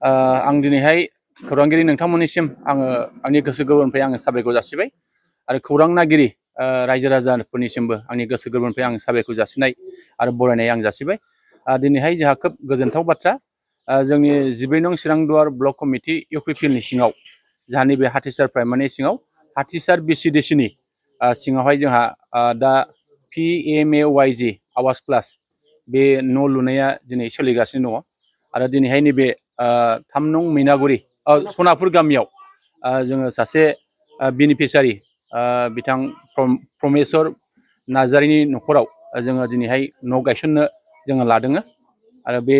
आं दिनैहाय खौरांगिरि नोंथांमोननिसिम आंनि गोसो गोरबोनिफ्राय साबायखर जासिबाय आरो खौरां नागिरि रायजो राजाफोरनिसिमबो आंनि गोसो गोरबोनिफ्राय साबायखर जासिनाय आरो बरायनाय जासिबाय। दिनैहाय जोंहा खोब गोजोनथाव बाथ्रा जोंनि 12 नं चिरांदुवार ब्लक कमिटि इउपिपिएलनि सिङाव जोंहा नैबे हाथिसार प्राइमारिनि सिङाव हाथिसार VCDCनि सिङावहाय जोंहा दा PMAY-G आवास प्लास बे न' लुनाया दिनै सोलिगासिनो दङ आरो दिनैहाय नैबे 3 नं मैनागुरि सनापुर गामियाव जोङो सासे बेनिफिसियारि बिथां प्रमेश्वर नार्जारिनि न'खराव जोङो दिनैहाय न' गायसननो जोङो लादों आरो बे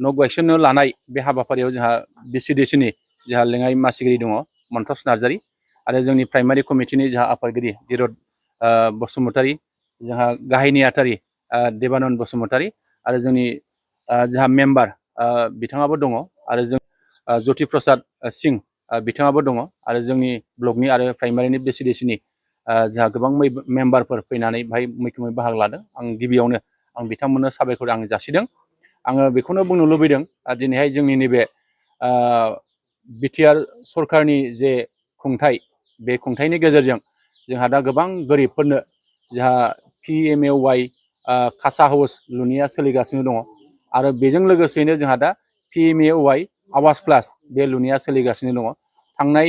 न' गायसननो लानाय बे हाबाफारियाव जोंहा VCDCनि जोंहा लेङाइ मासिगिरि दङ मन्थस नार्जारि आरो जोंनि प्राइमारि कमिटिनि जोंहा आफादगिरि धीरत बसुमतारी, जोंहा गाहाय नेहाथारि देबानन्द बसुमतारी आरो जोंनि जोंहा मेम्बार बिथाङाबो दङ आरो जों ज्योति प्रसाद सिंह बिथाङाबो दङ आरो जोंनि ब्लकनि आरो प्राइमारिनि VCDCनि जोंहा गोबां मेम्बारफोर फैनानै बेहाय मैखोमै बाहागो लादों। आं गिबियावनो बिथांमोननो साबायखर जासिदों। आङो बेखौनो बुंनो लुबैदों दिनैहाय जोंनि नैबे बिटिआर सरकारनि जे खुंथाय बे खुंथायनि गेजेरजों जोंहा दा गोबां गोरिबफोरनो जोंहा PMAY खासा हाउस लुनाया सोलिगासिनो दङ आरो बेजों लोगोसेनो जोंहा दा PMAY आवास प्लास बे लुनाया सोलिगासिनो दङ। थांनाय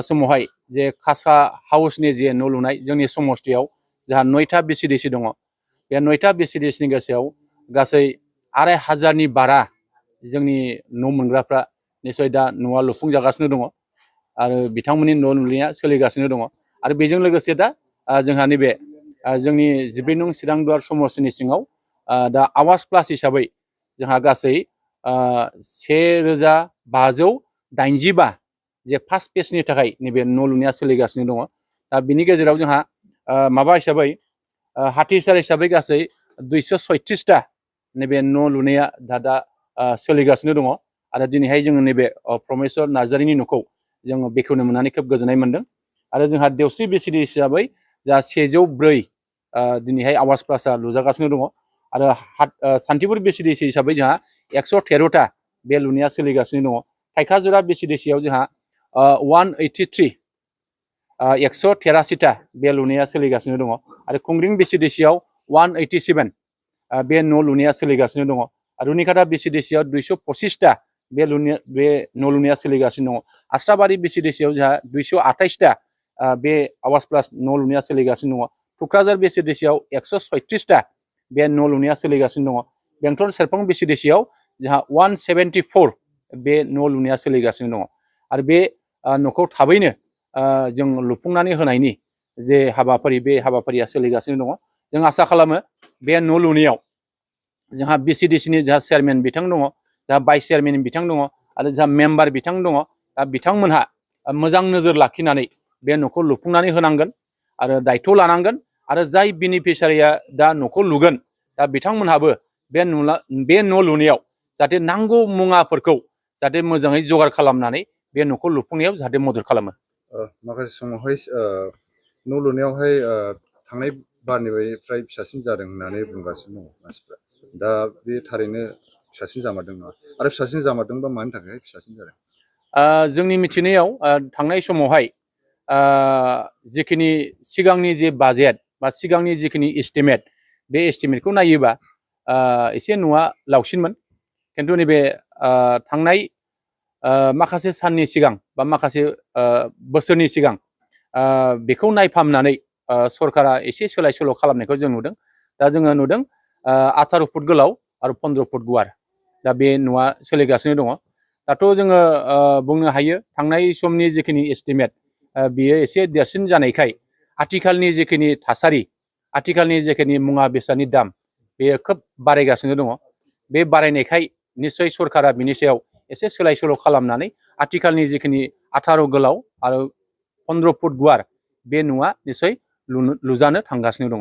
समावहाय जे खासा हाउसनि जे न' लुनाय जोंनि समस्थियाव जोंहा 9था VCDC दङ। बे 9था VCDCनि गेजेराव गासै 2500नि बारा जोंनि न' मोनग्राफ्रा निसय दा न'आ लुफुंजागासिनो दङ आरो बिथांमोननि न' लुनाया सोलिगासिनो दङ आरो बेजों लोगोसे दा जोंहा नैबे जोंनि 12 नं चिरांदुवार समस्थिनि सिङाव दा आवास प्लास हिसाबै जोंहा गासै 1585 जे फार्स्ट फेजनि थाखाय नैबे न' लुनाया सोलिगासिनो दङ। दा बिनि गेजेराव जोंहा माबा हिसाबै हाथिसार हिसाबै गासै 236टा नैबे न' लुनाया दा सोलिगासिनो दङ आरो दिनैहाय जोङो नैबे प्रमेश्वर नार्जारिनि न'खौ जोङो बेखेवनो मोननानै खोब गोजोननाय मोनदों आरो जोंहा देवस्रि VCD हिसाबै जा 104 दिनैहाय आवास प्लासा लुजागासिनो दङ आरो सान्तिपुर VCDC हिसाबै जोंहा 113टा बे लुनाया सोलिगासिनो दङ। थाइखाजुरा VCDCआव जोंहा 183 183टा बे लुनाया सोलिगासिनो दङ आरो खुंग्रिं VCDCआव 187 बे न' लुनाया सोलिगासिनो दङ आरो रुनिकाटा VCDCआव 225टा बे न' लुनाया सोलिगासिनो दङ। आस्राबारि VCDCआव जोंहा 228टा बे आवास प्लास न' लुनाया सोलिगासिनो दङ। टुक्राझार VCDCआव 136टा बे न' लुनाया सोलिगासिनो दङ। बेंटल सेरफां VCDCआव जोंहा 174 बे न' लुनाया सोलिगासिनो दङ आरो बे न'खौ थाबैनो जों लुफुंनानै होनायनि जे हाबाफारि बे हाबाफारिया सोलिगासिनो दङ। जों आसा खालामो बे न' लुनायाव जोंहा VCDCनि जोंहा चेयारमेन बिथां दङ, जोंहा भाइस चेयारमेन बिथां दङ आरो जोंहा मेम्बार बिथां दङ। दा बिथांमोनहा मोजां नोजोर लाखिनानै बे न'खौ लुफुंनानै होनांगोन आरो दायथ' लानांगोन आरो जाय बेनिफिसियारिया दा न'खौ लुगोन दा बिथांमोनहाबो बे न' लुनायाव जाहाथे नांगौ मुवाफोरखौ जाहाथे मोजाङै जगार खालामनानै बे न'खौ लुफुंनायाव जाहाथे मदद खालामो। माखासे समावहाय न' लुनायावहाय थांनाय बारनिफ्राय फिसासिन जादों होननानै बुंगासिनो दङ मानसिफ्रा। दा बे थारैनो फिसासिन जामारदों नङा आरो फिसासिन जामारदोंबा मानि थाखाय फिसासिन जादों? जोंनि मिथिनायाव थांनाय समावहाय जिखिनि सिगांनि जे बाजेट बा सिगांनि जिखिनि एस्टिमेट बे एस्टिमेटखौ नायोबा एसे न'आ लावसिनमोन, खिन्थु नैबे थांनाय माखासे साननि सिगां बा माखासे बोसोरनि सिगां बेखौ नायफामनानै सरकारा एसे सोलाय सोल' खालामनायखौ जों नुदों। दा जोङो नुदों 18 फुट गोलाव आरो 15 फुट गुवार दा बे न'आ सोलिगासिनो दङ। दाथ' जोङो बुंनो हायो थांनाय समनि जिखिनि एस्टिमेट बियो एसे देरसिन जानायखाय आथिखालनि जिखिनि थासारि, आथिखालनि जिखिनि मुवा बेसादनि दाम बेयो खोब बारायगासिनो दङ। बे बारायनायखाय निस्सय सरकारा बिनि सायाव एसे सोलाय सोल' खालामनानै आथिखालनि जिखिनि 18 गोलाव आरो 15 फुट गुवार बे न'आ निस्सय लुजानो थांगासिनो दङ।